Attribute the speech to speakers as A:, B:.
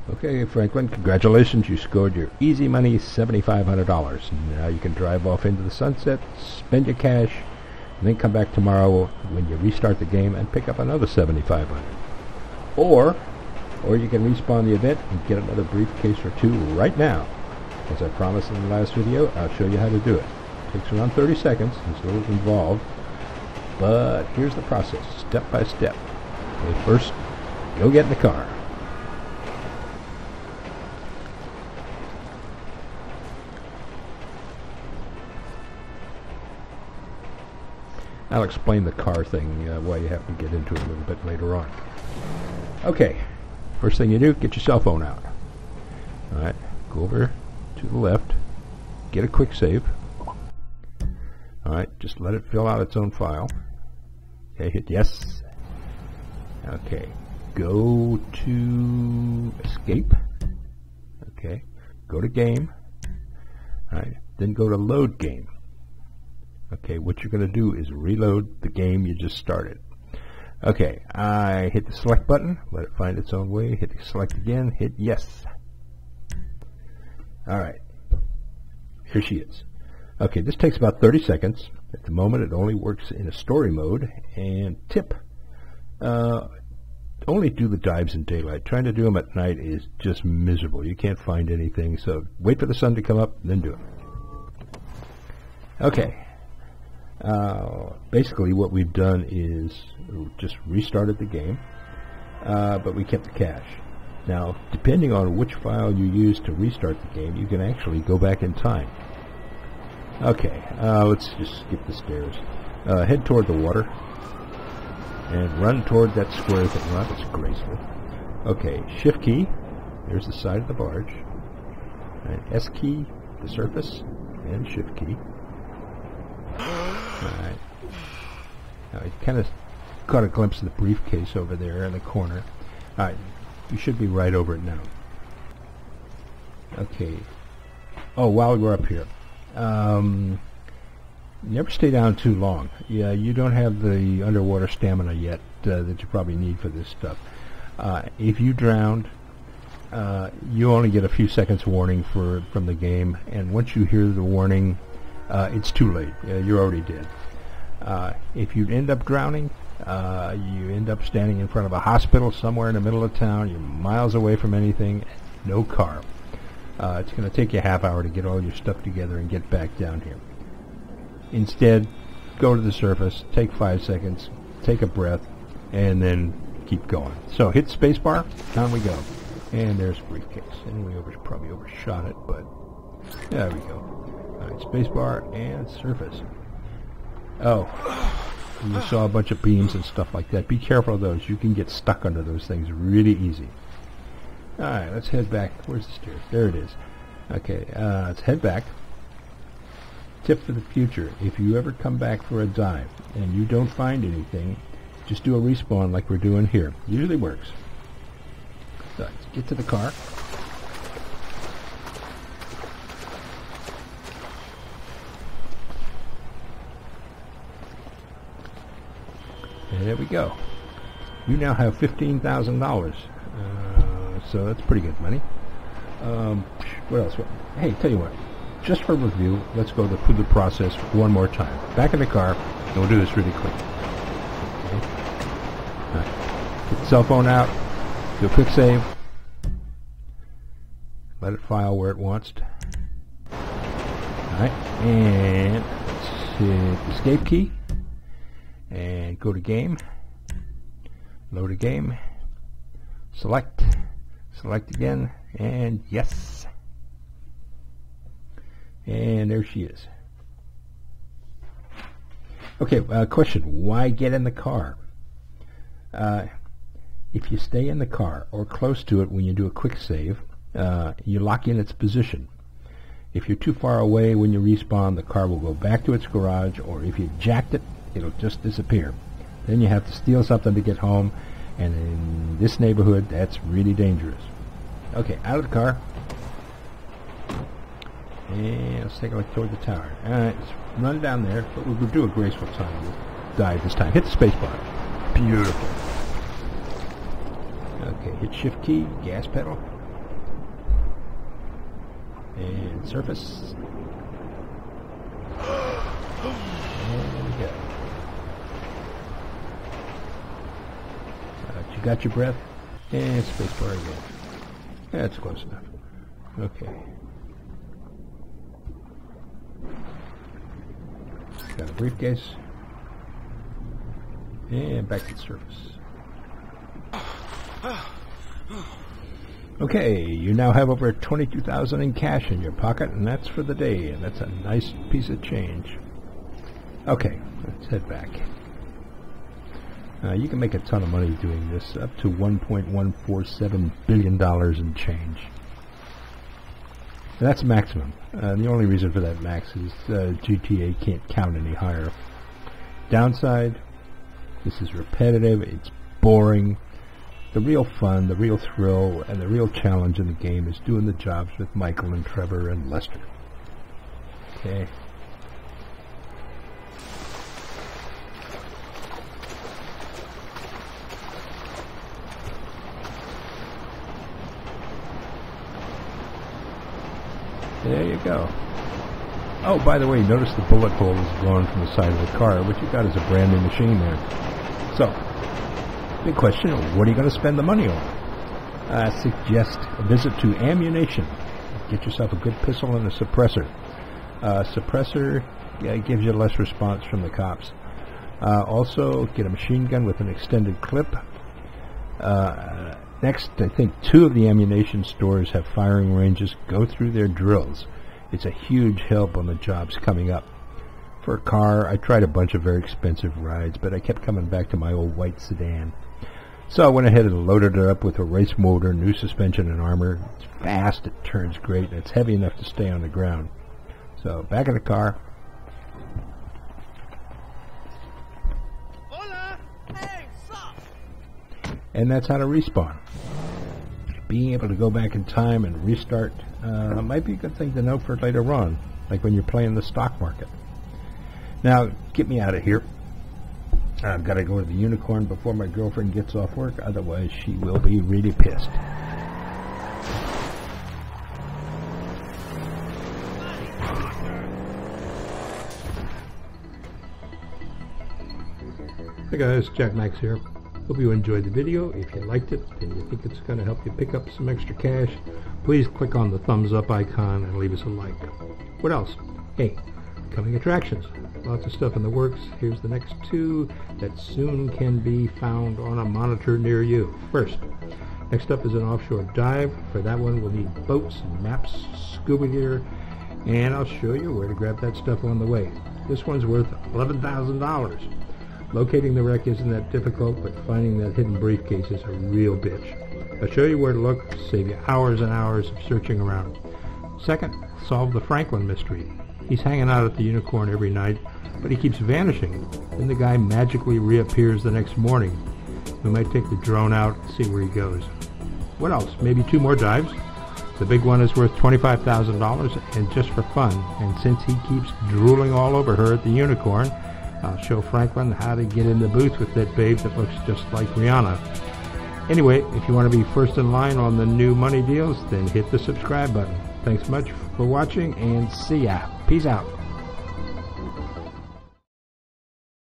A: Okay, Franklin, congratulations. You scored your easy money $7,500. Now you can drive off into the sunset, spend your cash, and then come back tomorrow when you restart the game and pick up another $7,500. Or you can respawn the event and get another briefcase or two right now. As I promised in the last video, I'll show you how to do it. It takes around 30 seconds. It's a little involved, but here's the process, step by step. Okay, first, go get in the car. I'll explain the car thing, why you have to get into it a little bit later on. Okay, first thing you do, get your cell phone out. Alright, go over to the left, get a quick save. Alright, just let it fill out its own file. Okay, hit yes. Okay, go to escape. Okay, go to game. Alright, then go to load game. Okay, what you're going to do is reload the game you just started. Okay, I hit the select button, let it find its own way, hit select again, hit yes. Alright, here she is. Okay, this takes about 30 seconds. At the moment it only works in a story mode. And tip, only do the dives in daylight. Trying to do them at night is just miserable. You can't find anything, so wait for the sun to come up, then do it. Okay. Basically what we've done is just restarted the game, but we kept the cache. Now, depending on which file you use to restart the game, you can actually go back in time. Okay, let's just skip the stairs. Head toward the water and run toward that square thing. Well, that's graceful. Okay, shift key, there's the side of the barge, and S key, the surface, and shift key. Alright. Now you kind of caught a glimpse of the briefcase over there in the corner. Alright, you should be right over it now. Okay. Oh, while we're up here, never stay down too long. Yeah, you don't have the underwater stamina yet that you probably need for this stuff. If you drowned, you only get a few seconds warning from the game, and once you hear the warning, it's too late. You're already dead. If you end up drowning, you end up standing in front of a hospital somewhere in the middle of town. You're miles away from anything, no car. It's going to take you a half hour to get all your stuff together and get back down here. Instead, go to the surface, take 5 seconds, take a breath, and then keep going. So hit spacebar, down we go. And there's briefcase. And we probably overshot it, but there we go. Alright, spacebar and surface. Oh, you saw a bunch of beams and stuff like that. Be careful of those. You can get stuck under those things really easy. Alright, let's head back. Where's the stairs? There it is. Okay, let's head back. Tip for the future. If you ever come back for a dive and you don't find anything, just do a respawn like we're doing here. Usually works. So, let's get to the car. And there we go. You now have $15,000. So that's pretty good money. What else? Hey, tell you what. Just for review, let's go through the process one more time. Back in the car, and we'll do this really quick. Okay. Right. Get the cell phone out. Do a quick save. Let it file where it wants. Alright. And let's hit the escape key. And go to game. Load a game. Select. Select again. And yes. And there she is. Okay, question. Why get in the car? If you stay in the car or close to it when you do a quick save, you lock in its position. If you're too far away when you respawn, the car will go back to its garage, or if you jacked it, it'll just disappear. Then you have to steal something to get home, and in this neighborhood, that's really dangerous. Okay, out of the car. And let's take a look toward the tower. Alright, let's run down there, but we'll do a graceful time. We'll dive this time. Hit the spacebar. Beautiful. Okay, hit shift key, gas pedal. And surface. There we go. You got your breath. And spacebar again. That's close enough. Okay. Got a briefcase. And back to the surface. Okay, you now have over $22,000 in cash in your pocket, and that's for the day, and that's a nice piece of change. Okay, let's head back. You can make a ton of money doing this, up to $1.147 billion in change. And that's maximum. The only reason for that max is GTA can't count any higher. Downside, this is repetitive, it's boring. The real fun, the real thrill, and the real challenge in the game is doing the jobs with Michael and Trevor and Lester. Okay. There you go. Oh, by the way, notice the bullet hole is gone from the side of the car. What you got is a brand new machine there. So, big question, what are you going to spend the money on? I suggest a visit to Ammunition. Get yourself a good pistol and a suppressor. Suppressor gives you less response from the cops. Also, get a machine gun with an extended clip. Next, I think 2 of the ammunition stores have firing ranges. Go through their drills. It's a huge help on the jobs coming up. For a car, I tried a bunch of very expensive rides, but I kept coming back to my old white sedan. So I went ahead and loaded it up with a race motor, new suspension and armor. It's fast, it turns great, and it's heavy enough to stay on the ground. So, back in the car.
B: Hola! Hey, sup?
A: And that's how to respawn. Being able to go back in time and restart might be a good thing to know for later on, like when you're playing the stock market. Now, get me out of here. I've got to go to the Unicorn before my girlfriend gets off work, otherwise she will be really pissed. Hey guys, Jack Max here. Hope you enjoyed the video. If you liked it and you think it's going to help you pick up some extra cash, please click on the thumbs up icon and leave us a like. What else? Hey, coming attractions. Lots of stuff in the works. Here's the next 2 that soon can be found on a monitor near you. First, next up is an offshore dive. For that one, we'll need boats, maps, scuba gear, and I'll show you where to grab that stuff on the way. This one's worth $11,000. Locating the wreck isn't that difficult, but finding that hidden briefcase is a real bitch. I'll show you where to look, save you hours and hours of searching around. Second, solve the Franklin mystery. He's hanging out at the Unicorn every night, but he keeps vanishing. Then the guy magically reappears the next morning. We might take the drone out and see where he goes. What else? Maybe 2 more dives? The big one is worth $25,000, and just for fun. And since he keeps drooling all over her at the Unicorn, I'll show Franklin how to get in the booth with that babe that looks just like Rihanna. Anyway, if you want to be first in line on the new money deals, then hit the subscribe button. Thanks much for watching, and see ya. Peace out.